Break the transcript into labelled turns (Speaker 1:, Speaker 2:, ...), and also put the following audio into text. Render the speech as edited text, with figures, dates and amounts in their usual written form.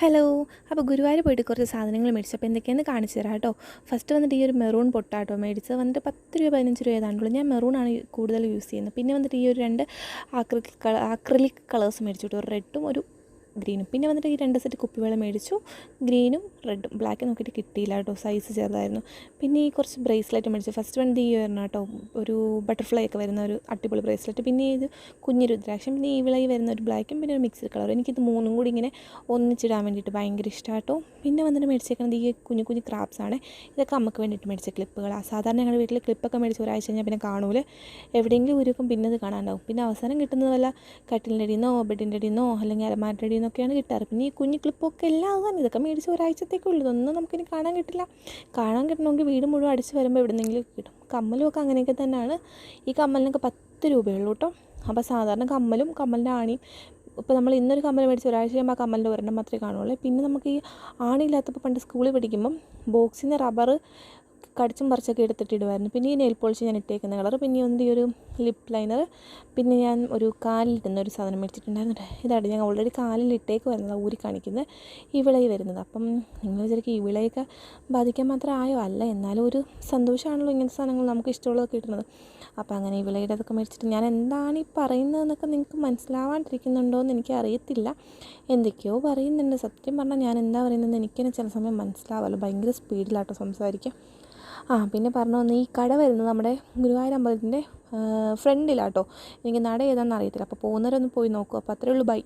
Speaker 1: Hello. അപ്പോൾ ഗുരുവായൂർ പോയിട്ട് കുറച്ച് സാധനങ്ങൾ മേടിച്ചു. അപ്പോൾ എന്തൊക്കെയാണെന്ന് കാണിച്ചു തരാം കേട്ടോ. ഫസ്റ്റ് വന്നിട്ട് ഈ ഒരു മെറൂൺ പൊട്ടാട്ടോ മേടിച്ചത്. വന്നിട്ട് 10 രൂപ 15 രൂപ ഏതാണ്ടുള്ളൂ. ഞാൻ മെറൂണാണ് കൂടുതൽ യൂസ് ചെയ്യുന്നത്. പിന്നെ വന്നിട്ട് ഈ ഒരു 2 ആക്രിലിക് കളേഴ്സ് മേടിച്ചു കേട്ടോ. ഒരു റെഡും ഒരു ഗ്രീനും. പിന്നെ വന്നിട്ട് ഈ 2 സെറ്റ് കുപ്പിവെള്ളം മേടിച്ചു. ഗ്രീനും റെഡും. ബ്ലാക്ക് നോക്കിയിട്ട് കിട്ടിയില്ല കേട്ടോ, സൈസ് ചെറുതായിരുന്നു. പിന്നെ ഈ കുറച്ച് ബ്രേസ്ലെറ്റ് മേടിച്ചു. ഫസ്റ്റ് വണ്ടി ഈ വരണം കേട്ടോ, ഒരു ബട്ടർഫ്ലൈ ഒക്കെ വരുന്ന ഒരു അടിപൊളി ബ്രേസ്ലെറ്റ്. പിന്നെ ഇത് കുഞ്ഞു രുദ്രാക്ഷം. പിന്നെ ഈ വിളയിൽ വരുന്ന ഒരു ബ്ലാക്കും പിന്നെ ഒരു മിക്സ്ഡ് കളർ. എനിക്കിത് മൂന്നും കൂടി ഇങ്ങനെ ഒന്നിച്ചിടാൻ വേണ്ടിയിട്ട് ഭയങ്കര ഇഷ്ടമാട്ടോ. പിന്നെ വന്നിട്ട് മേടിച്ചേക്കുന്നത് ഈ കുഞ്ഞു കുഞ്ഞു ക്രാബ്സാണ്. ഇതൊക്കെ അമ്മക്ക് വേണ്ടിയിട്ട് മേടിച്ച ക്ലിപ്പുകളാണ്. സാധാരണ ഞങ്ങളുടെ വീട്ടിൽ ക്ലിപ്പൊക്കെ മേടിച്ച് ഒരാഴ്ച കഴിഞ്ഞാൽ പിന്നെ കാണൂല, എവിടെയെങ്കിലും ഉരുക്കും പിന്നെ അത് കാണാനുണ്ടാവും. പിന്നെ അവസാനം കിട്ടുന്നത് വല്ല കട്ടിലിൻ്റെ അടിയിൽ നിന്നോ ബെഡിൻ്റെ അടിയിൽ നിന്നോ അല്ലെങ്കിൽ അലമാരുടെ അടിയിൽ നിന്നൊക്കെയാണ് കിട്ടാറ്. പിന്നെ ഈ കുഞ്ഞു ക്ലിപ്പൊക്കെ എല്ലാം ആകാൻ ഇതൊക്കെ മേടിച്ച് ഒരാഴ്ചത്തേക്കുള്ളൂ. ഇതൊന്നും നമുക്കിനി കാണാൻ കിട്ടില്ല. കാണാൻ കിട്ടണമെങ്കിൽ വീട് മുഴുവൻ അടിച്ച് വരുമ്പോൾ എവിടെന്നെങ്കിലും കിട്ടും. കമ്മലും ഒക്കെ അങ്ങനെയൊക്കെ തന്നെയാണ്. ഈ കമ്മലിനൊക്കെ 10 രൂപയുള്ളൂ കേട്ടോ. അപ്പോൾ സാധാരണ കമ്മലും കമ്മലിൻ്റെ ആണിയും, ഇപ്പോൾ നമ്മൾ ഇന്നൊരു കമ്മൽ മേടിച്ച് ഒരാഴ്ച കഴിയുമ്പോൾ ആ കമ്മലിൻ്റെ ഒരെണ്ണം മാത്രമേ കാണുള്ളൂ. പിന്നെ നമുക്ക് ഈ ആണിയില്ലാത്തപ്പോൾ പണ്ട് സ്കൂളിൽ പഠിക്കുമ്പം ബോക്സിൽ നിന്ന് റബ്ബർ കടിച്ചും പറിച്ചൊക്കെ എടുത്തിട്ടിടുമായിരുന്നു. പിന്നെ ഈ നെയിൽ പോളിഷ് ഞാൻ ഇട്ടേക്കുന്ന കളർ. പിന്നെ ഈ ഒരു ലിപ്പ് ലൈനർ. പിന്നെ ഞാൻ ഒരു കാലിലിടുന്ന ഒരു സാധനം മേടിച്ചിട്ടുണ്ടായിരുന്നു. ഇതാണ് ഞാൻ ഓൾറെഡി കാലിൽ ഇട്ടേക്ക് വരുന്നത്, ഊരി കാണിക്കുന്നത് ഈ വിളയിൽ വരുന്നത്. അപ്പം നിങ്ങൾ വിചാരിക്കും ഈ വിളയൊക്കെ ബാധിക്കാൻ മാത്രം ആയോ? അല്ല, എന്നാലും ഒരു സന്തോഷമാണല്ലോ ഇങ്ങനത്തെ സാധനങ്ങൾ നമുക്ക് ഇഷ്ടമുള്ളതൊക്കെ കിട്ടുന്നത്. അപ്പോൾ അങ്ങനെ ഈ വിളയുടെ അതൊക്കെ മേടിച്ചിട്ട് ഞാൻ എന്താണ് ഈ പറയുന്നതെന്നൊക്കെ നിങ്ങൾക്ക് മനസ്സിലാവാണ്ടിരിക്കുന്നുണ്ടോ എന്ന് എനിക്ക് അറിയത്തില്ല. എന്തൊക്കെയോ പറയുന്നുണ്ട്. സത്യം പറഞ്ഞാൽ ഞാൻ എന്താ പറയുന്നതെന്ന് എനിക്ക് തന്നെ ചില സമയം മനസ്സിലാവാമല്ലോ. ഭയങ്കര സ്പീഡിലാട്ടോ സംസാരിക്കുക. പിന്നെ പറഞ്ഞു വന്ന് ഈ കട വരുന്നത് നമ്മുടെ ഗുരുവായൂർ അമ്പലത്തിൻ്റെ ഫ്രണ്ടിലാട്ടോ. എനിക്ക് നട ഏതാണെന്ന് അറിയത്തില്ല. അപ്പോൾ പോകുന്നവരൊന്ന് പോയി നോക്കും. അപ്പോൾ അത്രയേ ഉള്ളൂ. ബൈ.